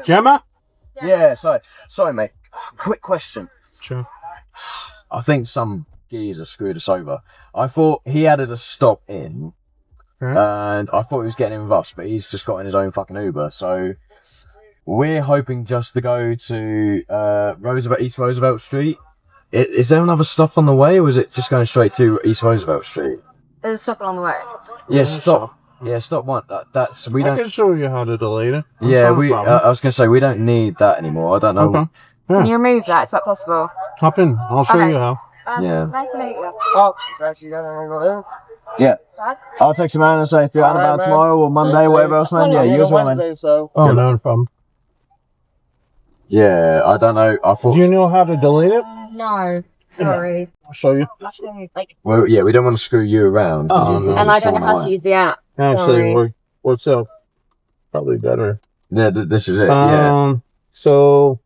Gemma? Yeah, sorry, mate. Quick question. Sure. I think some geezer screwed us over. I thought he added a stop in, and I thought he was getting in with us, but he's just got in his own fucking Uber. So we're hoping just to go to East Roosevelt Street. Is there another stop on the way, or is it just going straight to East Roosevelt Street? There's a stop along the way. Yeah, stop. Yeah, stop one. That's we don't. I can show you how to delete it. Yeah, I was gonna say we don't need that anymore. I don't know. Okay. Yeah. Can you remove that? Is that possible? Hop in. I'll show you how. Yeah. Nice to meet you. Oh, actually, got it. Yeah. I'll text you, man, and say if you're out and about tomorrow or Monday, whatever else, man. Yeah, you as well, man. So. Oh, no problem. Yeah, I don't know. I thought. Do you know how to delete it? No. Sorry. I'll show you. Well, yeah, we don't want to screw you around. And I don't know how to use the app. Actually, what's up? Probably better. Yeah, this is it. Yeah. So,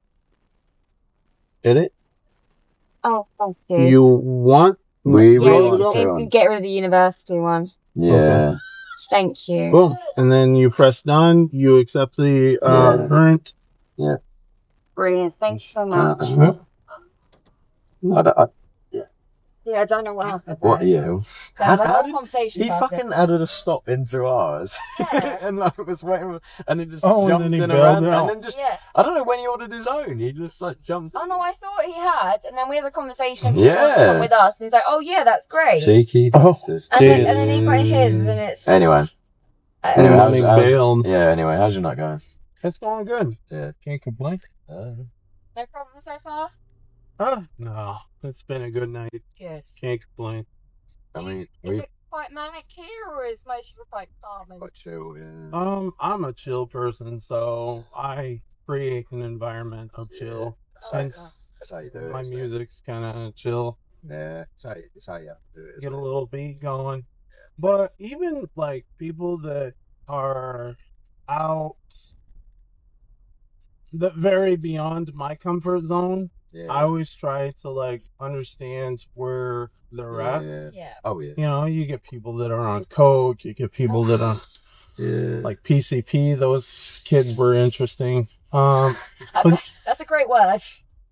edit. Oh, thank you. You want? We get rid of the university one. Yeah. Okay. Thank you. Boom. And then you press done. You accept the current. Yeah. Brilliant. Thank you so much. I don't know what happened. What? Yeah. How did conversation? He fucking added a stop into ours, and like was waiting, and he just jumped in around, and then just I don't know when he ordered his own. He just like jumped. Oh no, I thought he had, and then we had a conversation. Yeah. With us, and he's like, "Oh yeah, that's great." Cheeky bastards. And then he got his, and it's just, anyway, Anyway, how's your night going? It's going good. Yeah, can't complain. No problem so far. No, it's been a good night. Good. Can't complain. I mean, is it quite manic here, or is most of it quite calm? Quite chill, yeah. I'm a chill person, so I create an environment of chill. That's how you do it. My music's kind of chill. Yeah, it's how you have to do it. Get a little beat going. But even like people that are out, that vary beyond my comfort zone. Yeah. I always try to like understand where they're at. Yeah. Oh yeah. You know, you get people that are on coke. You get people that are like PCP. Those kids were interesting. But that's a great word.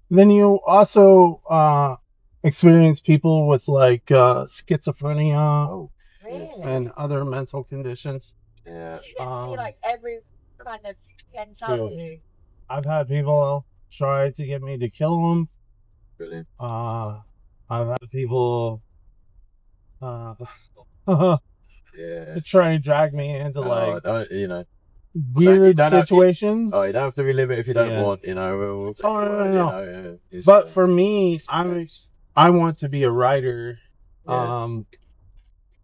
Then you also experience people with like schizophrenia and other mental conditions. Yeah. So you get to see like every kind of mentality. I've had people try to get me to kill them. Brilliant. I've had people try and drag me into like weird situations. You don't have to relive it if you don't want. You know. No. But for me, I want to be a writer.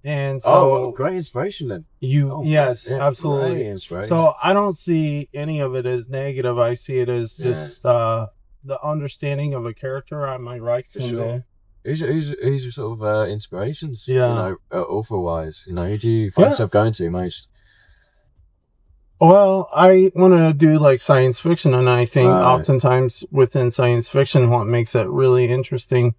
And so great inspiration then. Yes, absolutely. Great inspiration. So I don't see any of it as negative. I see it as just the understanding of a character I might write someday. Who's your sort of inspirations? Yeah. You know, author wise. You know, who do you find yourself going to most? Well, I want to do like science fiction, and I think oftentimes within science fiction, what makes it really interesting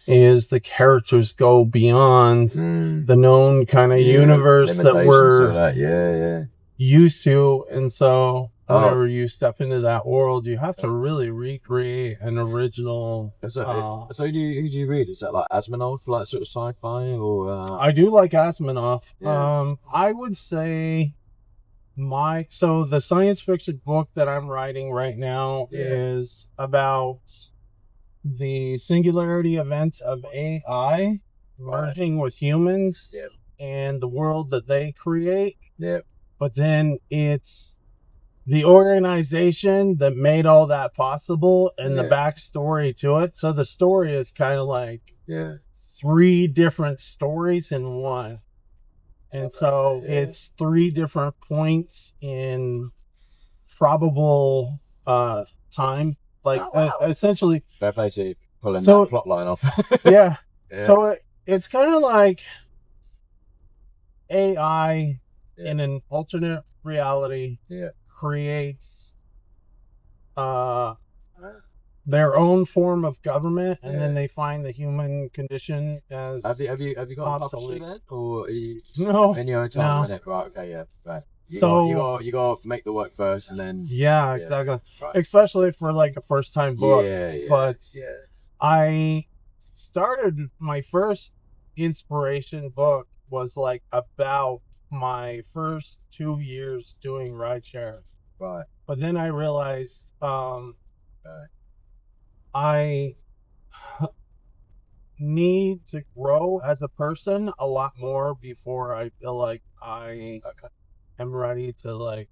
is the characters go beyond the known kind of universe that we're used to. And so whenever you step into that world, you have to really recreate an original. So who do you read? Is that like Asimov, like sort of sci-fi, or? I do like Asimov. Yeah. I would say so the science fiction book that I'm writing right now is about the singularity event of AI merging with humans and the world that they create. But then it's the organization that made all that possible and the backstory to it. So the story is kind of like 3 different stories in one. And so it's 3 different points in probable time. Like essentially, fair play to pulling that plot line off. So it's kind of like AI in an alternate reality creates their own form of government, and then they find the human condition as have you got a publisher then, or are you no in your own time? Right, okay, right. you got to make the work first, and then yeah, exactly. right. Especially for like a first time book. Yeah, But yeah. I started my first inspiration book was like about my first 2 years doing rideshare. Right. But then I realized Right. I need to grow as a person a lot more before I feel like I am ready to like.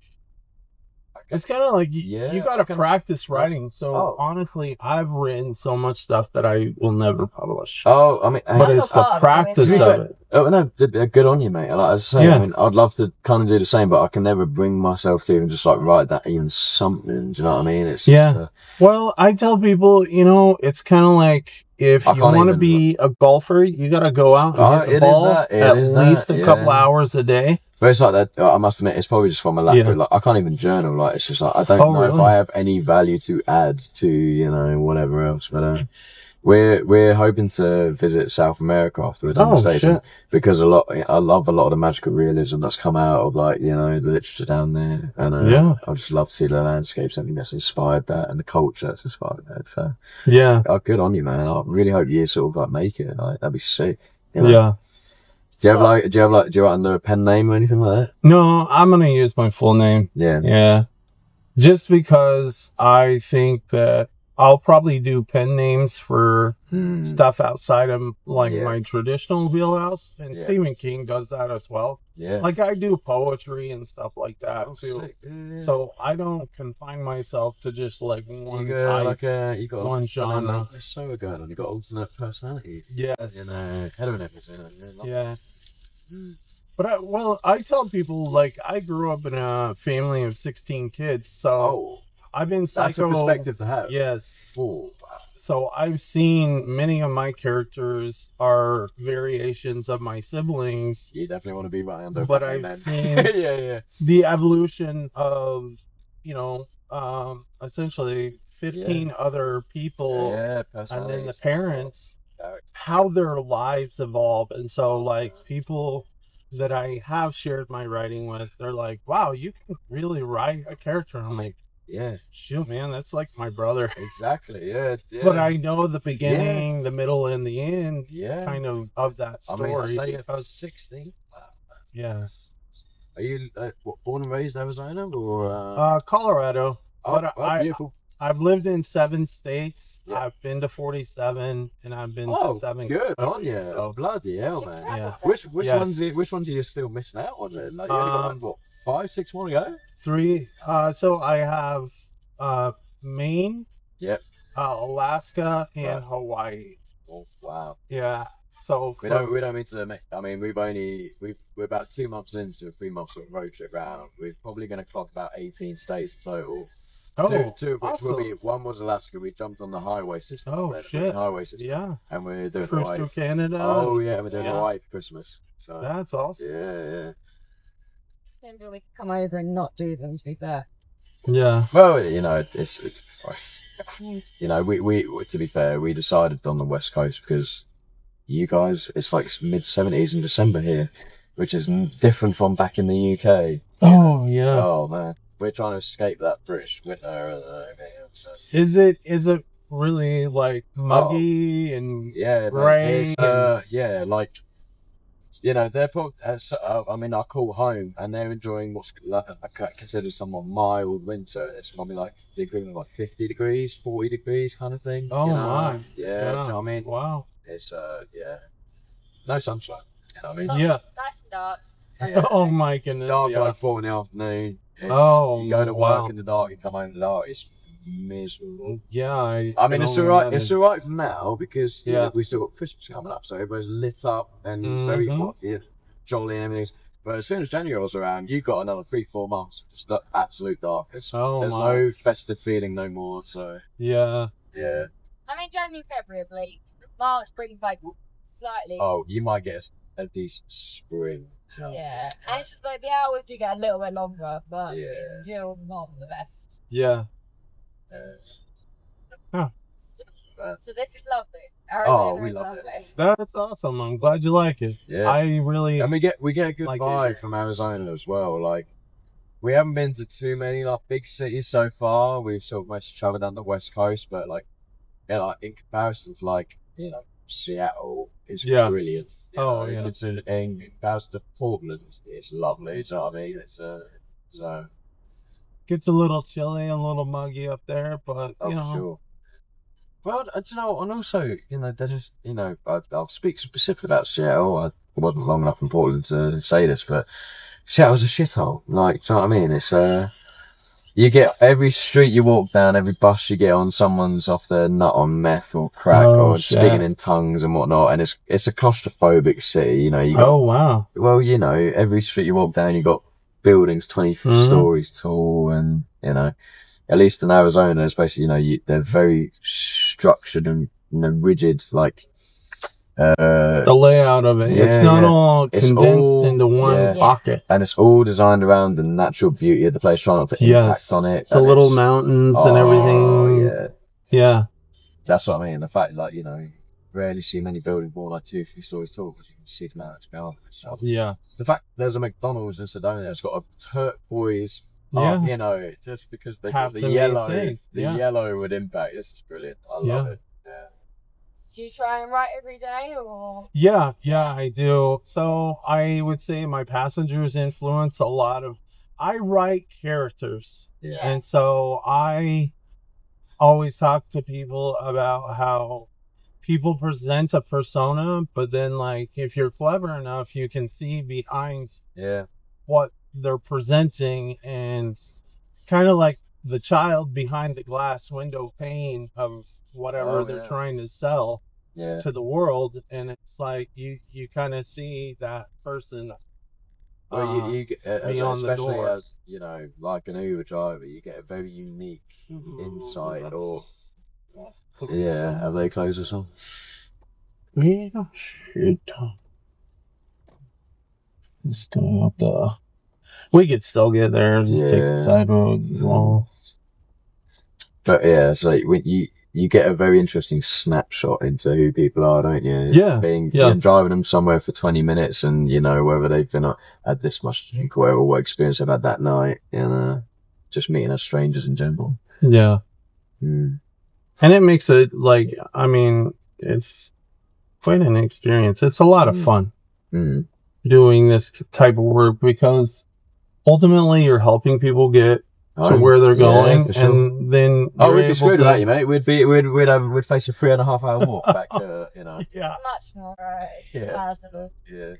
It's kind of like you got to practice writing. So honestly, I've written so much stuff that I will never publish. Oh, I mean, but it's the practice of it. Oh no, good on you, mate. Like I say, Yeah. I mean, I'd love to kind of do the same, but I can never bring myself to even just like write that even something. Do you know what I mean? It's just, well, I tell people, it's kind of like if you want to be a golfer, you got to go out and hit the ball at least a couple hours a day. But it's like that. I must admit, it's probably just from a lack of like. I can't even journal. Like it's just like I don't know if I have any value to add to whatever else. But we're hoping to visit South America after we're done the States, because I love a lot of the magical realism that's come out of like the literature down there, and I just love to see the landscapes. I think that's inspired that, and the culture that's inspired that. So good on you, man. I really hope you sort of like make it. Like that'd be sick. Yeah. Do you write under a pen name or anything like that? No, I'm gonna use my full name. Yeah. Just because I think that I'll probably do pen names for stuff outside of like my traditional wheelhouse, and Stephen King does that as well. Yeah. Like I do poetry and stuff like that too. So I don't confine myself to just like one type, you got one genre. It's so good, and you got alternate personalities. Yes. Head of an episode. Yeah. But I tell people like I grew up in a family of 16 kids, so I've been psycho. That's a perspective to have. Yes. So I've seen many of my characters are variations of my siblings. You definitely want to be right under. But I've seen the evolution of essentially 15 other people, and then the parents. How their lives evolve. And so like people that I have shared my writing with, they're like, wow, you can really write a character. I'm like, shoot, man, that's like my brother. Exactly. Yeah. But I know the beginning, the middle, and the end kind of that story. I mean, I say about 16. Yeah. Are you born and raised in Arizona or Colorado? Beautiful. I've lived in 7 states. I've been to 47, and I've been to 7. Good on you! Oh, bloody hell, man! Yeah. Which ones are you still missing out on? Then? Like, you only got 5, 6 more to go. 3. So I have Maine. Yep. Alaska and Hawaii. Oh wow! Yeah. So we don't mean to make. I mean, we're about 2 months into a 3-month sort of road trip round. We're probably going to clock about 18 states total. Two of which will be, one was Alaska. We jumped on the highway system. Oh shit! Highway system. Yeah. And we're doing Hawaii. Through Canada. Oh yeah, we're doing Hawaii for Christmas. So that's awesome. Yeah. Maybe we could come over and not do them, to be fair. Yeah. Well, it's we to be fair, we decided on the West Coast because you guys, it's like mid-70s in December here, which is different from back in the UK. Oh yeah. Oh man. We're trying to escape that British winter. Is it really like muggy and rain? Like they're probably. I mean, I call home, and they're enjoying what's considered somewhat mild winter. It's probably like the equivalent of like 50 degrees, 40 degrees kind of thing. Oh my! Yeah, do you know what I mean? Wow. It's no sunshine. You know what I mean? Yeah. Nice and dark. Oh my goodness! Dark like 4 in the afternoon. You go to work in the dark, you come home in the dark. It's miserable. Yeah, I mean, it's alright. It's alright for now because we still got Christmas coming up, so everybody's lit up and very jolly and everything. But as soon as January rolls around, you've got another 3-4 months just absolute darkness. There's no festive feeling no more. So yeah. I mean, January, February, bleak. March brings like slightly. Oh, you might get a decent spring. So. Yeah, and it's just like the hours do get a little bit longer, but it's still not the best. Yeah. So this is lovely. Arizona we love it. That's awesome. I'm glad you like it. Yeah. I really. And we get a good vibe from Arizona as well. Like, we haven't been to too many like big cities so far. We've sort of mostly travelled down the west coast, but like in comparison to like Seattle is brilliant. In comparison to Portland, it's lovely. Do you know what I mean? It's so Gets a little chilly, a little muggy up there, but you know. Sure. Well, I don't know, and also, there's just, I'll speak specifically about Seattle. I wasn't long enough in Portland to say this, but Seattle's a shithole. Like, do you know what I mean? It's, you get every street you walk down, every bus you get on, someone's off their nut on meth or crack or speaking in tongues and whatnot, and it's a claustrophobic city, you got, wow. Well, every street you walk down, you got buildings 20 stories tall, and, at least in Arizona, especially, they're very structured and rigid, like the layout of it. It's not all condensed into one pocket. And it's all designed around the natural beauty of the place, trying not to impact on it. The little mountains and everything. Yeah. That's what I mean. The fact, like, rarely see many buildings more like 2-3 stories tall because you can see the mountains behind it. So, yeah. The fact there's a McDonald's in Sedona that's got a turquoise, just because they got the yellow would impact. This is brilliant. I love it. Yeah. Do you try and write every day, or? Yeah, I do. So I would say my passengers influence a lot of. I write characters, and so I always talk to people about how people present a persona, but then like if you're clever enough, you can see behind what they're presenting, and kind of like the child behind the glass window pane of whatever they're trying to sell to the world, and it's like you kind of see that person. Well, you get, especially as like an Uber driver, you get a very unique insight. Or have they closed us on? Yeah, shit. Just going up the. We could still get there. Just take the side roads as well. But yeah, it's like when you get a very interesting snapshot into who people are, don't you? Yeah. Being driving them somewhere for 20 minutes, and whether they've been had this much drink or whatever, what experience they've had that night, just meeting as strangers in general. Yeah. And it makes it like, I mean, it's quite an experience. It's a lot of fun doing this type of work, because ultimately you're helping people get to where they're going, and then we'd be screwed without you, mate. We'd face a 3.5 hour walk back to much more possible. Yeah.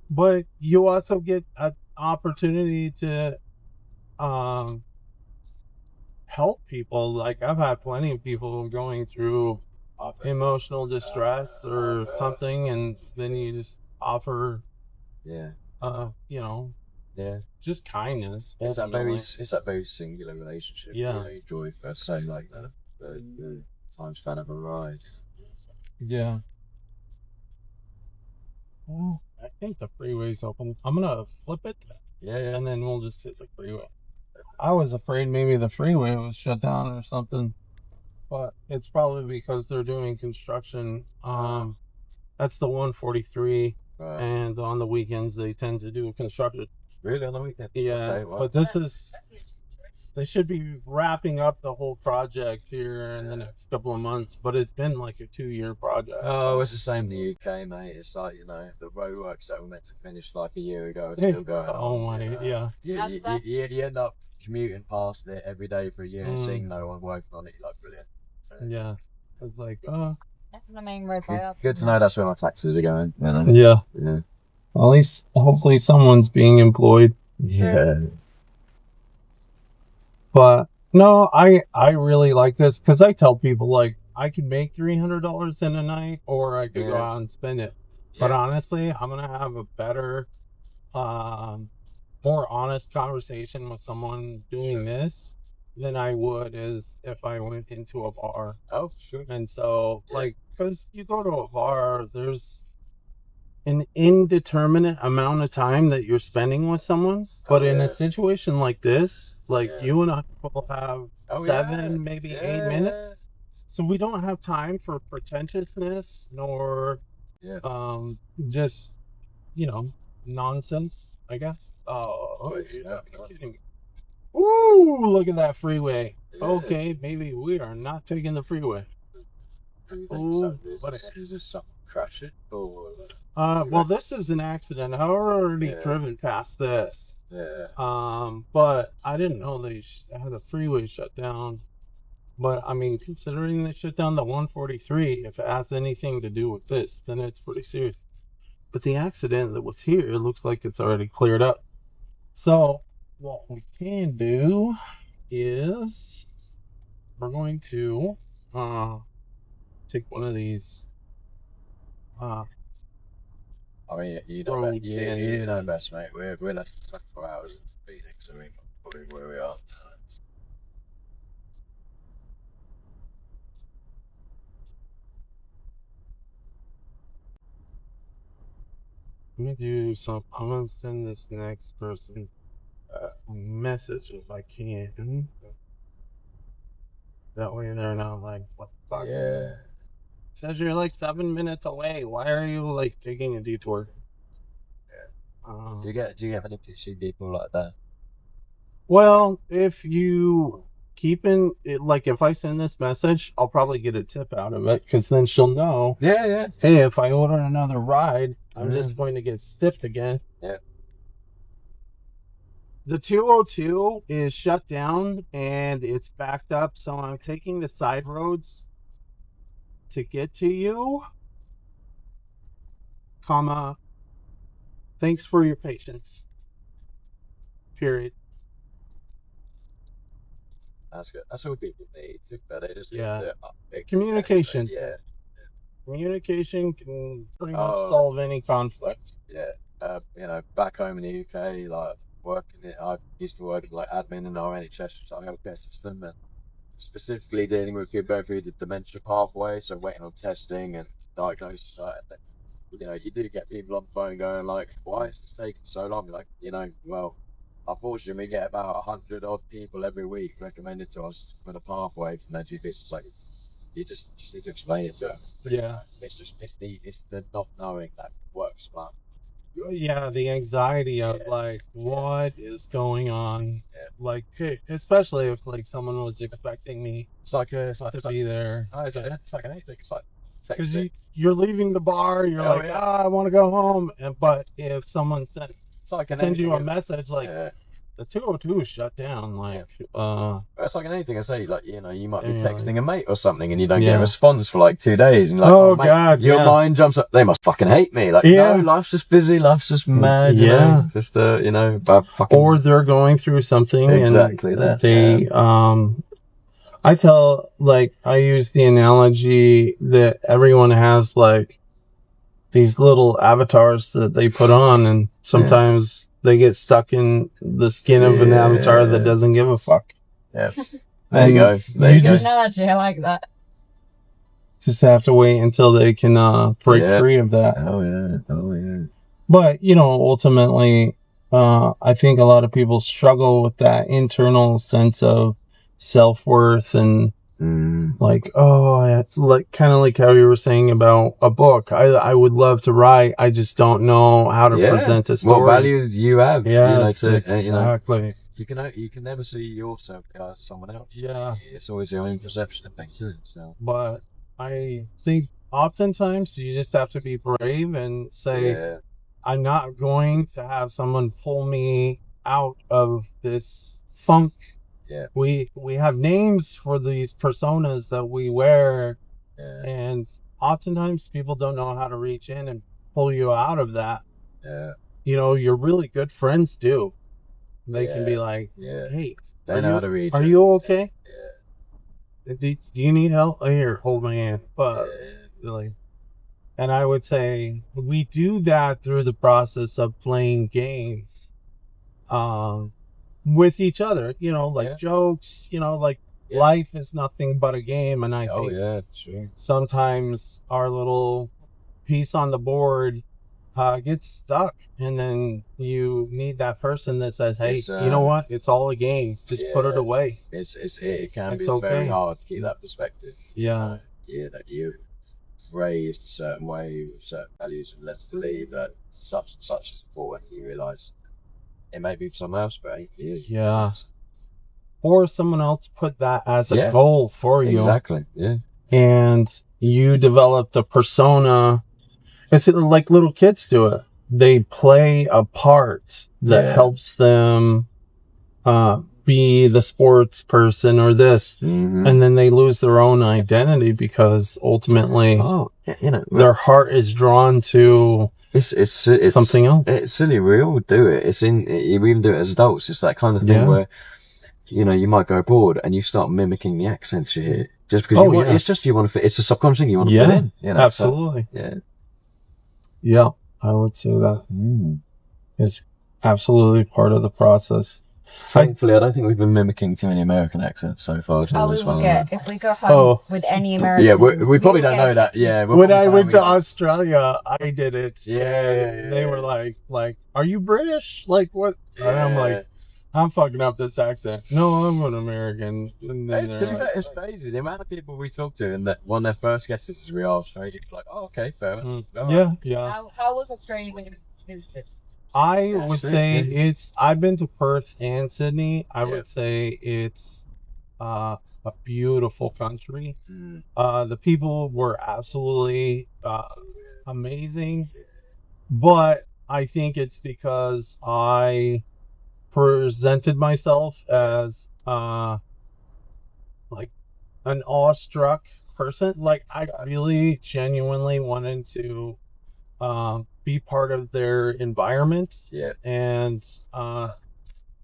But you also get an opportunity to help people. Like, I've had plenty of people going through emotional distress or something, and then you just offer just kindness. It's that very singular relationship. Yeah. You enjoy first say like that. The time span of a ride. Yeah. Well, I think the freeway's open. I'm gonna flip it. Yeah. And then we'll just hit the freeway. I was afraid maybe the freeway was shut down or something, but it's probably because they're doing construction. That's the 143, and on the weekends they tend to do construction. Really, on the weekend? Yeah, okay, well, but they should be wrapping up the whole project here in the next couple of months, but it's been like a 2-year project. Oh, it's the same in the UK, mate. It's like, the roadworks that were meant to finish like a year ago are still going on. Oh my, You end up commuting past it every day for a year and seeing no one working on it. You're like, brilliant. Yeah, it's like, that's the main road. Good to know that's where my taxes are going. Yeah. At least, hopefully, someone's being employed. Yeah. But no, I really like this, because I tell people, like, I could make $300 in a night, or I could go out and spend it. But honestly, I'm gonna have a better, more honest conversation with someone doing this than I would as if I went into a bar. Oh, sure. And so, like, because you go to a bar, there's an indeterminate amount of time that you're spending with someone. But in a situation like this, like you and I will have 7, maybe 8 minutes. So we don't have time for pretentiousness nor just, nonsense, I guess. Oh, yeah. You're kidding me. Ooh, look at that freeway. Yeah. Okay, maybe we are not taking the freeway. Do you think Ooh, is this something crash it or? well, this is an accident. I've already driven past this. Yeah. But I didn't know they had a freeway shut down. But I mean, considering they shut down the 143, if it has anything to do with this, then it's pretty serious. But the accident that was here, it looks like it's already cleared up. So what we can do is we're going to take one of these I mean, you know, roads you know best, mate. We're less than 24 hours into Phoenix, so we're probably where we are. I'm gonna send this next person a message if I can. That way they're not like, what the fuck? Yeah. Says you're like 7 minutes away. Why are you like taking a detour? Do you get any PC people like that? Well, if you keep in it, like if I send this message, I'll probably get a tip out of it because then she'll know. Yeah. Hey, if I order another ride, I'm just going to get stiffed again. Yeah. The 202 is shut down and it's backed up, so I'm taking the side roads to get to you. Comma. Thanks for your patience. Period. That's good. That's all people need. They just need Yeah. to Communication. Yeah. Communication can pretty much solve any conflict. Yeah. You know, back home in the UK, like I used to work like admin in our NHS healthcare system, and specifically dealing with people going through the dementia pathway, so waiting on testing and diagnosis. You know, you do get people on the phone going like, "Why is this taking so long?" Like, you know, well, unfortunately, we get about 100 odd people every week recommended to us for the pathway from their GPs. It's like you just need to explain it to them. Yeah. It's the not knowing that works smart. Yeah, the anxiety of like what is going on. Yeah. Like, especially if like someone was expecting me It's like to be there. it's like anything. It's like Because texting. you're leaving the bar, you're like, I want to go home. But if someone sends you a message like, the 202 is shut down, like, it's like in anything I say, like, you know, you might be Yeah. texting a mate or something and you don't get a response for like 2 days, and you're like, Oh, mate, God, your mind jumps up. They must fucking hate me. Like, no, life's just busy, life's just mad. You know, just you know, bad fucking. Or they're going through something. Exactly and that. They I use the analogy that everyone has like these little avatars that they put on, and sometimes they get stuck in the skin of an avatar that doesn't give a fuck. Yeah. There you go. There you go. Analogy, I like that. Just have to wait until they can break free of that. Oh yeah. But you know, ultimately, I think a lot of people struggle with that internal sense of self-worth and like, kind of like how you were saying about a book. I would love to write. I just don't know how to present a story. What value you have? Yes, exactly. You can never see yourself as someone else. Yeah, it's always your own perception of things. So, but I think oftentimes you just have to be brave and say, I'm not going to have someone pull me out of this funk. Yeah. We have names for these personas that we wear, and oftentimes people don't know how to reach in and pull you out of that. Yeah. You know, your really good friends do. They can be like, hey, they know how to reach. Are you okay? Yeah. Do you need help? Oh, here, hold my hand. But really. And I would say we do that through the process of playing games with each other, you know, like jokes, you know, like life is nothing but a game. And I think sometimes our little piece on the board gets stuck, and then you need that person that says, hey, you know what? It's all a game. Just put it away. It can be very hard to keep that perspective. Yeah. That you raised a certain way with certain values and led to believe that such is important. You realise it may be for someone else, but 8 years. Yeah. Or someone else put that as a Yeah. goal for you. Exactly. Yeah. And you developed a persona. It's like little kids do it. They play a part that helps them be the sports person or this. Mm-hmm. And then they lose their own identity because ultimately their heart is drawn to it's something else. It's silly. We all do it. We even do it as adults. It's that kind of thing where, you might go abroad and you start mimicking the accents you hear just because it's just you want to fit. It's a subconscious thing you want to put in. Absolutely. So, yeah, I would say that is absolutely part of the process. Thankfully, I don't think we've been mimicking too many American accents so far. If we go home with any American, yeah, we probably don't know that. Yeah, when I went to Australia, I did it. Yeah. They were like, "Are you British? Like what?" And I'm like, "I'm fucking up this accent." No, I'm an American. And then to be fair, it's crazy the amount of people we talk to, and that one of their first guesses is we are Australian. Like, oh, okay, fair enough. Yeah. How was Australia when you visited? I would say I've been to Perth and Sydney. I would say it's a beautiful country. The people were absolutely amazing, but I think it's because I presented myself as like an awestruck person. Like I really genuinely wanted to be part of their environment. Yeah. And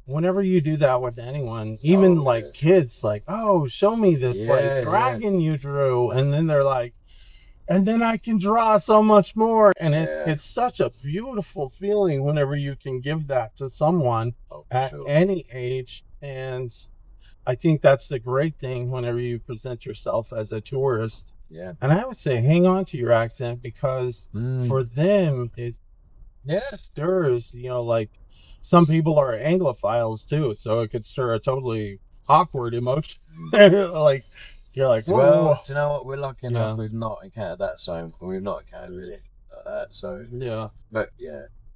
whenever you do that with anyone, even kids, like, oh, show me this dragon you drew, and then they're like, and then I can draw so much more. And it's such a beautiful feeling whenever you can give that to someone at any age. And I think that's the great thing whenever you present yourself as a tourist. Yeah. And I would say hang on to your accent because for them, it stirs, like some people are Anglophiles too. So it could stir a totally awkward emotion. Like, you're like, whoa. Well, do you know what? We're lucky enough we've not encountered that. So we've not encountered really that. So, but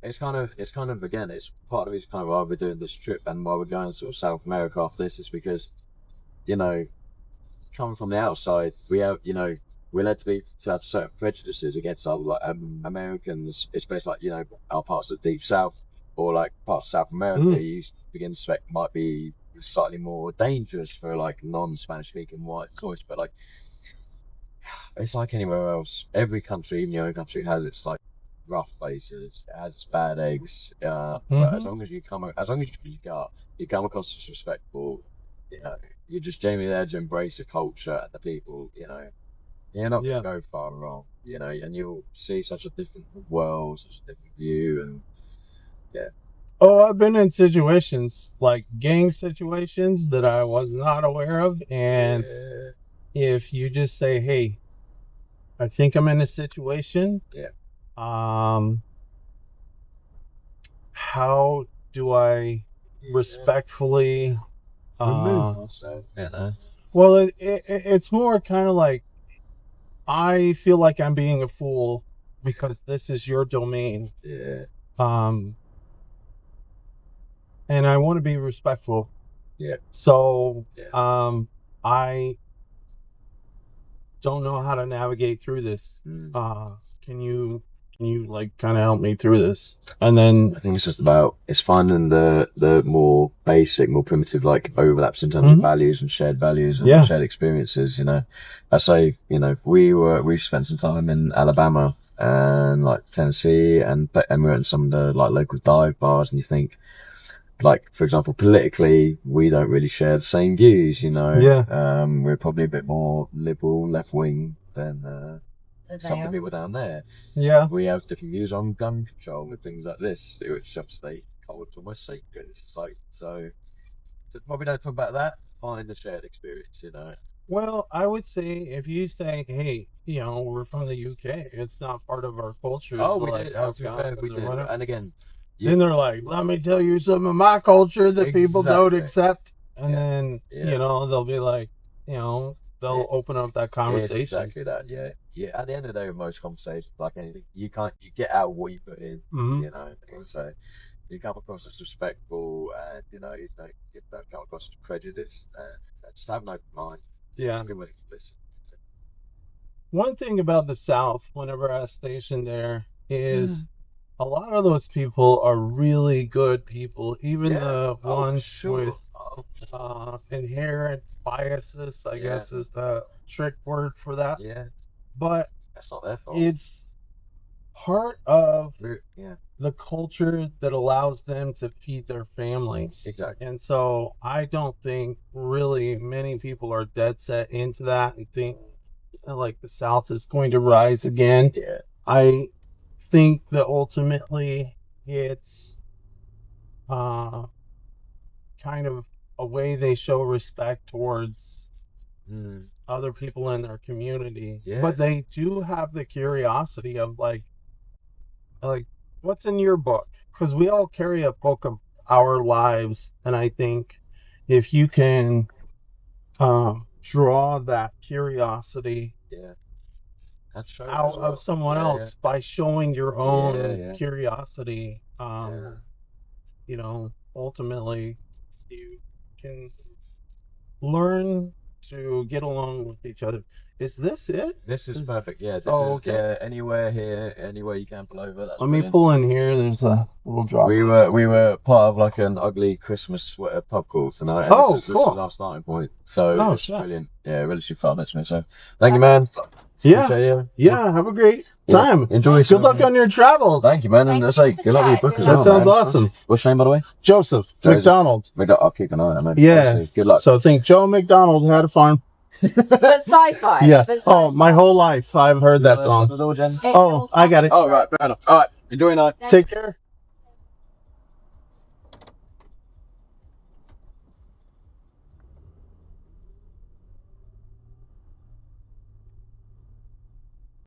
it's kind of, again, it's part of it's kind of why we're doing this trip and why we're going sort of South America after this is because, coming from the outside, we have, we're led to have certain prejudices against other Americans, especially our parts of the Deep South or like parts of South America. You begin to suspect might be slightly more dangerous for non-Spanish speaking white tourists, but it's like anywhere else. Every country, even your own country, has its rough places. It has its bad eggs. But as long as you come across as respectful, you're just genuinely there to embrace the culture and the people. You're not gonna go far wrong. And you'll see such a different world, such a different view, and Oh, I've been in situations like gang situations that I was not aware of, and if you just say, "Hey, I think I'm in a situation. How do I respectfully remove myself?" Well, it's more kind of like I feel like I'm being a fool because this is your domain. And I want to be respectful. So, I don't know how to navigate through this. Can you kind of help me through this? And then I think it's finding the more basic, more primitive overlaps in terms of values and shared values and shared experiences. I say we spent some time in Alabama and Tennessee and we went to some of the local dive bars, and you think for example, politically we don't really share the same views. We're probably a bit more liberal, left wing than some of the people down there. We have different views on gun control and things like this, which obviously hold almost sacred. It's so probably don't talk about that. Find the shared experience, Well, I would say if you say, "Hey, we're from the UK, it's not part of our culture." Oh, we did. We did. And again, then they're like, "Let me tell you some of my culture that people don't accept," and then they'll be like, they'll open up that conversation. It's exactly that. Yeah. At the end of the day, with most conversations, like anything, you get out what you put in. So you come across as respectful, and you don't come across as prejudiced, and just have an open mind. Yeah. Be willing to listen. One thing about the South, whenever I was stationed there, is a lot of those people are really good people. Even the ones with inherent biases, I guess is the trick word for that. Yeah. But that's not their fault. It's part of the culture that allows them to feed their families. Exactly. And so I don't think really many people are dead set into that and think like the South is going to rise again. Yeah. I think that ultimately it's kind of a way they show respect towards other people in their community. Yeah. But they do have the curiosity of like what's in your book? Because we all carry a book of our lives, and I think if you can draw that curiosity out of someone else by showing your own curiosity, you know, ultimately you can learn to get along with each other. Is this it? This is perfect. Yeah. This is anywhere here, anywhere you can pull over. That's Let me pull in here. There's a little drop. We were part of like an ugly Christmas sweater pub crawl tonight. And this was our starting point. So it's brilliant. Yeah, really should fun actually. So thank you, man. Yeah. Have a great time. Enjoy. Good luck on your travels. Thank you, man. And that's like good luck with your book as well. That sounds awesome. What's your name, by the way? Joseph McDonald. I'll keep an eye on it, man. Yeah. Good luck. So think Joe McDonald had a farm. But sci-fi. Yeah. My whole life I've heard that song. The door, Jen? Oh, I got it. Oh, right. Fair enough. All right. Enjoy your night. Take care.